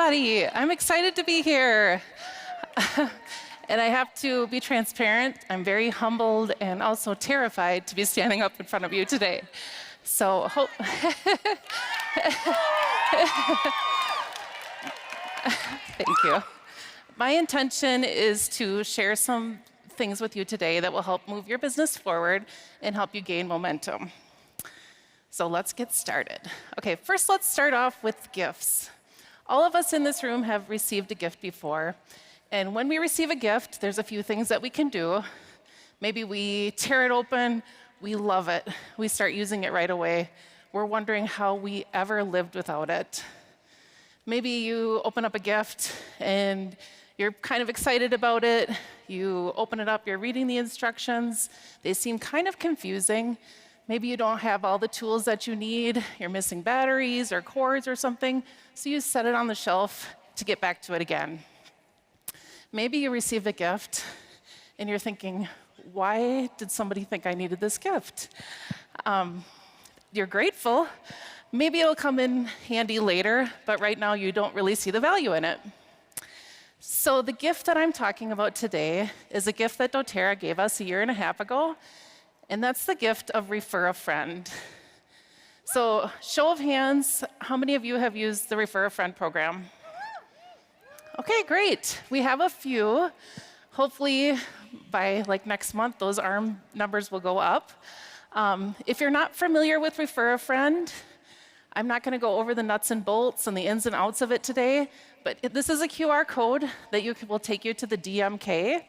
everybody. I'm excited to be here. And I have to be transparent. I'm very humbled and also terrified to be standing up in front of you today. So thank you. My intention is to share some things with you today that will help move your business forward and help you gain momentum. So let's get started. Okay, first let's start off with gifts. All of us in this room have received a gift before. And when we receive a gift, there's a few things that we can do. Maybe we tear it open, we love it. We start using it right away. We're wondering how we ever lived without it. Maybe you open up a gift and you're kind of excited about it. You open it up, you're reading the instructions. They seem kind of confusing. Maybe you don't have all the tools that you need. You're missing batteries or cords or something. So you set it on the shelf to get back to it again. Maybe you received a gift and you're thinking, why did somebody think I needed this gift? You're grateful. Maybe it'll come in handy later, but right now you don't really see the value in it. So the gift that I'm talking about today is a gift that doTERRA gave us 1.5 years ago, and that's the gift of Refer a Friend. So show of hands, how many of you have used the Refer a Friend program? Okay, great. We have a few. Hopefully by next month, those ARM numbers will go up. If you're not familiar with Refer a Friend, I'm not going to go over the nuts and bolts and the ins and outs of it today, but this is a QR code that will take you to the DMK,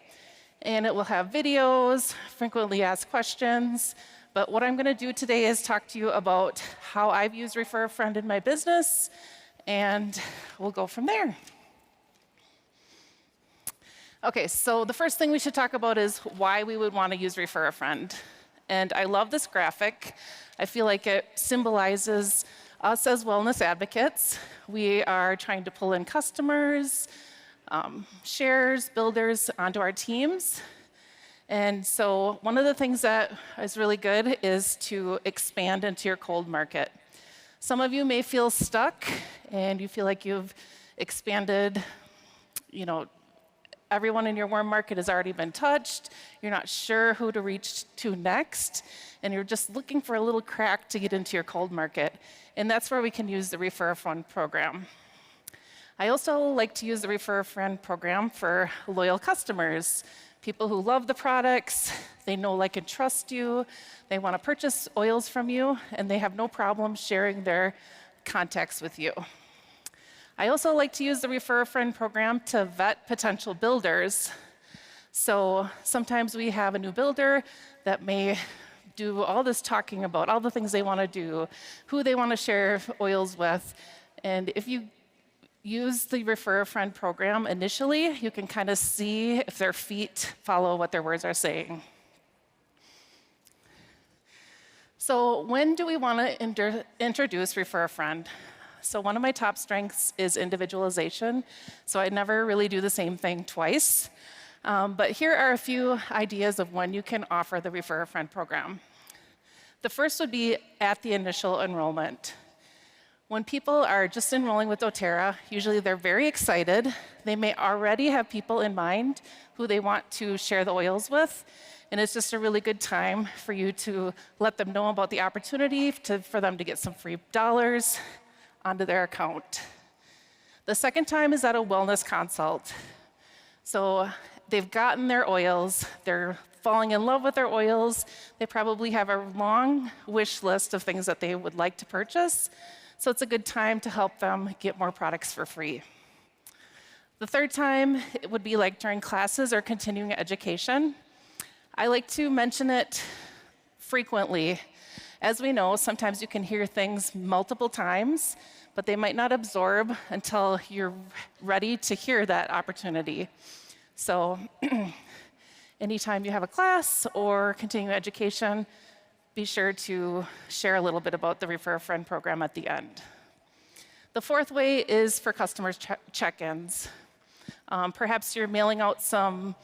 and it will have videos, frequently asked questions. But what I'm going to do today is talk to you about how I've used Refer a Friend in my business, and we'll go from there. Okay, so the first thing we should talk about is why we would want to use Refer a Friend. And I love this graphic. I feel like it symbolizes us as wellness advocates. We are trying to pull in customers, shares, builders onto our teams. And so one of the things that is really good is to expand into your cold market. Some of you may feel stuck and you feel like you've expanded, everyone in your warm market has already been touched. You're not sure who to reach to next, and you're just looking for a little crack to get into your cold market. And that's where we can use the Refer a Friend program. I also like to use the Refer a Friend program for loyal customers, people who love the products, they know, like, and trust you, they want to purchase oils from you, and they have no problem sharing their contacts with you. I also like to use the Refer a Friend program to vet potential builders. So sometimes we have a new builder that may do all this talking about all the things they want to do, who they want to share oils with. And if you use the Refer a Friend program initially, you can kind of see if their feet follow what their words are saying. So when do we want to introduce Refer a Friend? So one of my top strengths is individualization. So I never really do the same thing twice. But here are a few ideas of when you can offer the Refer a Friend program. The first would be at the initial enrollment. When people are just enrolling with doTERRA, usually they're very excited. They may already have people in mind who they want to share the oils with. And it's just a really good time for you to let them know about the opportunity for them to get some free dollars onto their account. The second time is at a wellness consult. So they've gotten their oils, they're falling in love with their oils, they probably have a long wish list of things that they would like to purchase, so it's a good time to help them get more products for free. The third time, it would be during classes or continuing education. I like to mention it frequently. As we know, sometimes you can hear things multiple times, but they might not absorb until you're ready to hear that opportunity. So anytime you have a class or continuing education, be sure to share a little bit about the Refer a Friend program at the end. The fourth way is for customers check-ins. Perhaps you're mailing out some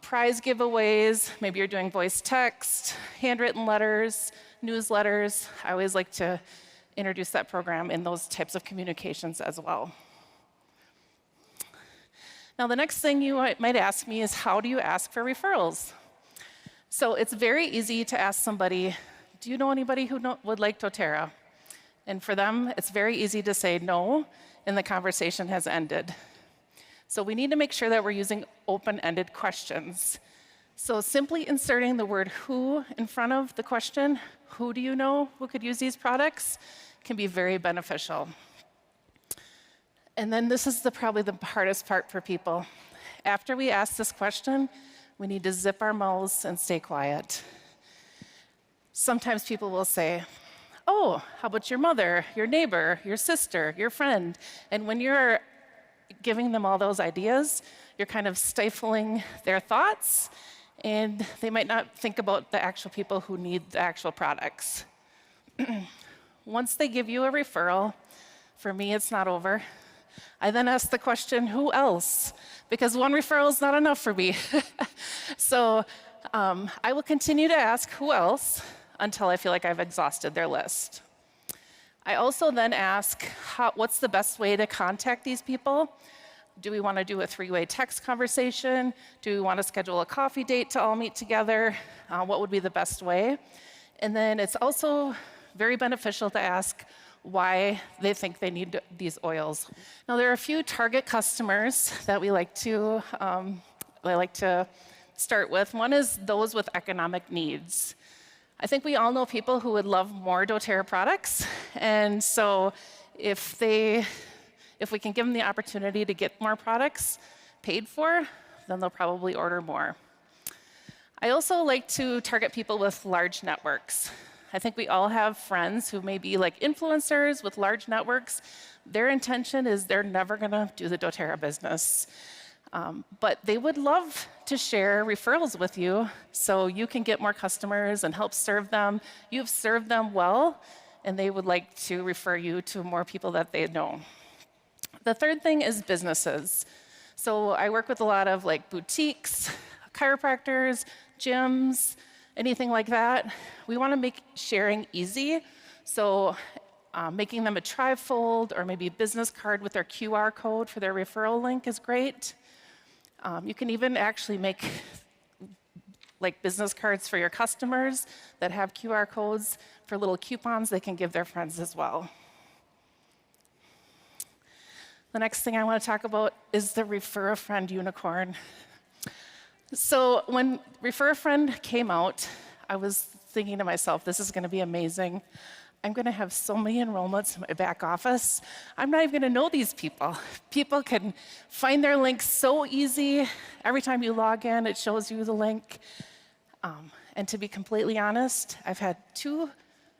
prize giveaways. Maybe you're doing voice text, handwritten letters, newsletters. I always like to introduce that program in those types of communications as well. Now, the next thing you might ask me is, how do you ask for referrals? So it's very easy to ask somebody, do you know anybody who would like doTERRA? And for them, it's very easy to say no, and the conversation has ended. So we need to make sure that we're using open-ended questions. So simply inserting the word who in front of the question, who do you know who could use these products, can be very beneficial. And then this is probably the hardest part for people. After we ask this question, we need to zip our mouths and stay quiet. Sometimes people will say, oh, how about your mother, your neighbor, your sister, your friend? And when you're giving them all those ideas, you're kind of stifling their thoughts, and they might not think about the actual people who need the actual products. Once they give you a referral, for me, it's not over. I then ask the question, who else? Because one referral is not enough for me. So I will continue to ask who else until I feel like I've exhausted their list. I also then ask, what's the best way to contact these people? Do we want to do a 3-way text conversation? Do we want to schedule a coffee date to all meet together? What would be the best way? And then it's also very beneficial to ask why they think they need these oils. Now, there are a few target customers that I like to start with. One is those with economic needs. I think we all know people who would love more doTERRA products, and so if we can give them the opportunity to get more products paid for, then they'll probably order more. I also like to target people with large networks. I think we all have friends who may be like influencers with large networks. Their intention is they're never going to do the doTERRA business. But they would love to share referrals with you so you can get more customers and help serve them. You've served them well, and they would like to refer you to more people that they know. The third thing is businesses. So I work with a lot of like boutiques, chiropractors, gyms, anything like that. We want to make sharing easy. So making them a trifold or maybe a business card with their QR code for their referral link is great. You can even actually make like business cards for your customers that have QR codes for little coupons they can give their friends as well. The next thing I want to talk about is the Refer a Friend unicorn. So when Refer a Friend came out, I was thinking to myself, this is going to be amazing. I'm going to have so many enrollments in my back office. I'm not even going to know these people. People can find their links so easy. Every time you log in, it shows you the link. And to be completely honest, I've had 2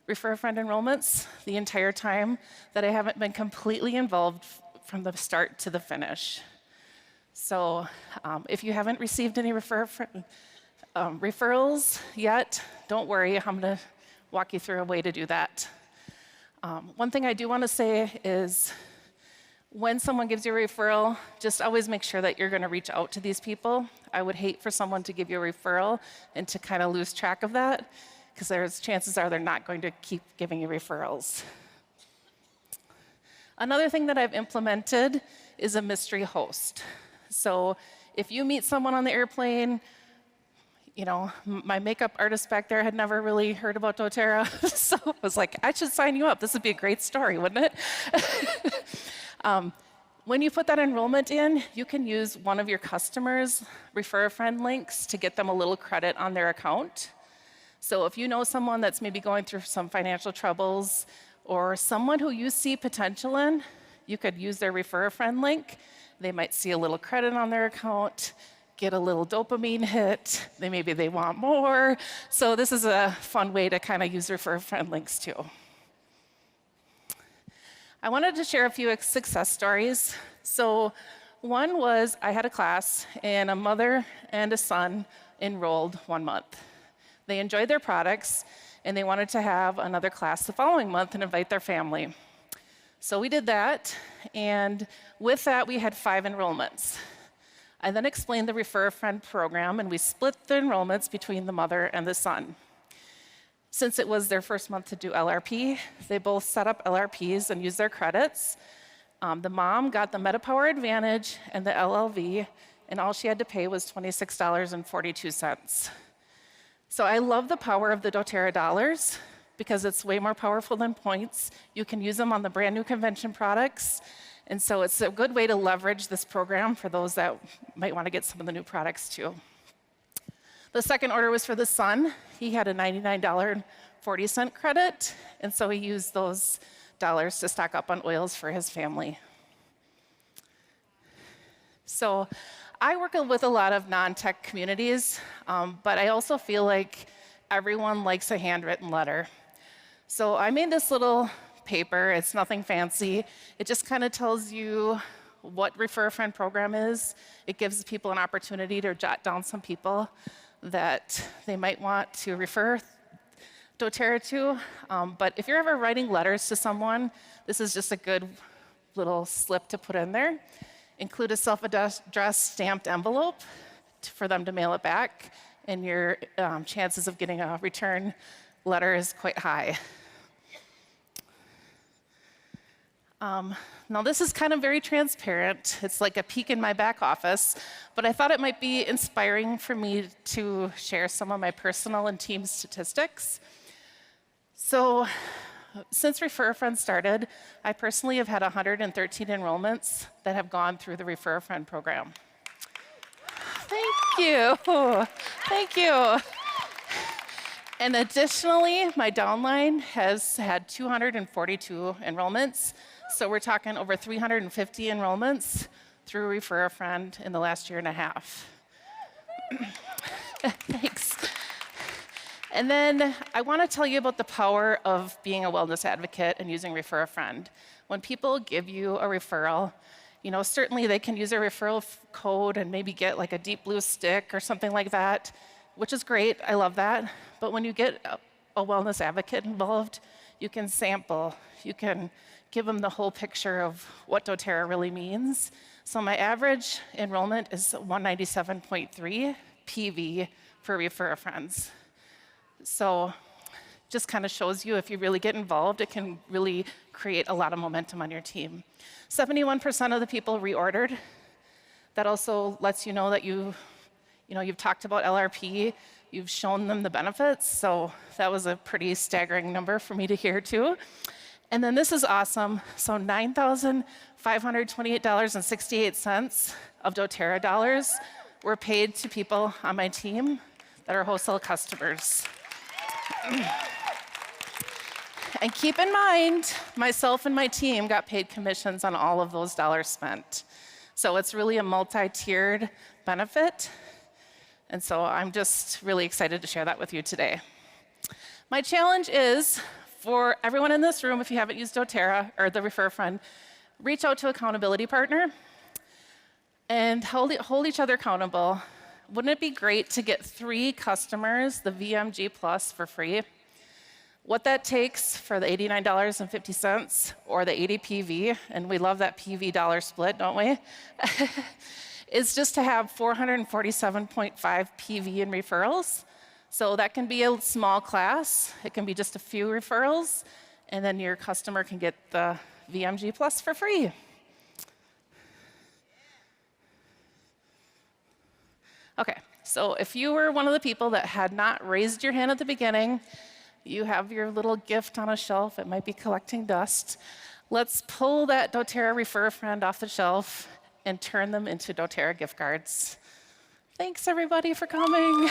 Refer a Friend enrollments the entire time that I haven't been completely involved from the start to the finish. So if you haven't received any referrals yet, don't worry. I'm going to walk you through a way to do that. One thing I do want to say is when someone gives you a referral, just always make sure that you're going to reach out to these people. I would hate for someone to give you a referral and to kind of lose track of that, because there's chances are they're not going to keep giving you referrals. Another thing that I've implemented is a mystery host. So if you meet someone on the airplane, you know, my makeup artist back there had never really heard about doTERRA, so I was like, I should sign you up. This would be a great story, wouldn't it? When you put that enrollment in, you can use one of your customers' Refer a Friend links to get them a little credit on their account. So if you know someone that's maybe going through some financial troubles, or someone who you see potential in, you could use their Refer a Friend link. They might see a little credit on their account, get a little dopamine hit, maybe they want more. So this is a fun way to kind of use Refer a Friend links too. I wanted to share a few success stories. So one was I had a class and a mother and a son enrolled 1 month. They enjoyed their products and they wanted to have another class the following month and invite their family. So we did that, and with that we had 5 enrollments. I then explained the Refer a Friend program, and we split the enrollments between the mother and the son. Since it was their first month to do LRP, they both set up LRPs and used their credits. The mom got the MetaPower Advantage and the LLV, and all she had to pay was $26.42. So I love the power of the doTERRA dollars because it's way more powerful than points. You can use them on the brand new convention products. And so it's a good way to leverage this program for those that might want to get some of the new products too. The second order was for the son. He had a $99.40 credit, and so he used those dollars to stock up on oils for his family. So I work with a lot of non-tech communities, but I also feel like everyone likes a handwritten letter. So I made this little paper. It's nothing fancy. It just kind of tells you what Refer a Friend program is. It gives people an opportunity to jot down some people that they might want to refer doTERRA to. But if you're ever writing letters to someone, this is just a good little slip to put in there. Include a self-addressed stamped envelope for them to mail it back, and your chances of getting a return letter is quite high. Now this is kind of very transparent. It's like a peek in my back office, but I thought it might be inspiring for me to share some of my personal and team statistics. So since Refer a Friend started, I personally have had 113 enrollments that have gone through the Refer a Friend program. Thank you. Thank you. And additionally, my downline has had 242 enrollments. So we're talking over 350 enrollments through Refer a Friend in the last year and a half. Thanks. And then I want to tell you about the power of being a wellness advocate and using Refer a Friend. When people give you a referral, certainly they can use a referral code and maybe get like a deep blue stick or something like that, which is great. I love that. But when you get a wellness advocate involved, you can sample. You can give them the whole picture of what doTERRA really means. So my average enrollment is 197.3 PV for Refer a Friends. So just kind of shows you if you really get involved, it can really create a lot of momentum on your team. 71% of the people reordered. That also lets you know that you've talked about LRP, you've shown them the benefits. So that was a pretty staggering number for me to hear too. And then this is awesome. So $9,528.68 of doTERRA dollars were paid to people on my team that are wholesale customers. And keep in mind, myself and my team got paid commissions on all of those dollars spent. So it's really a multi-tiered benefit. And so I'm just really excited to share that with you today. My challenge is for everyone in this room, if you haven't used doTERRA or the Refer a Friend, reach out to accountability partner and hold each other accountable. Wouldn't it be great to get 3 customers the VMG Plus for free? What that takes for the $89.50 or the 80 PV, and we love that PV dollar split, don't we? Is just to have 447.5 PV in referrals. So that can be a small class. It can be just a few referrals, and then your customer can get the VMG Plus for free. Okay, so if you were one of the people that had not raised your hand at the beginning, you have your little gift on a shelf. It might be collecting dust. Let's pull that doTERRA Refer a Friend off the shelf and turn them into doTERRA gift cards. Thanks, everybody, for coming.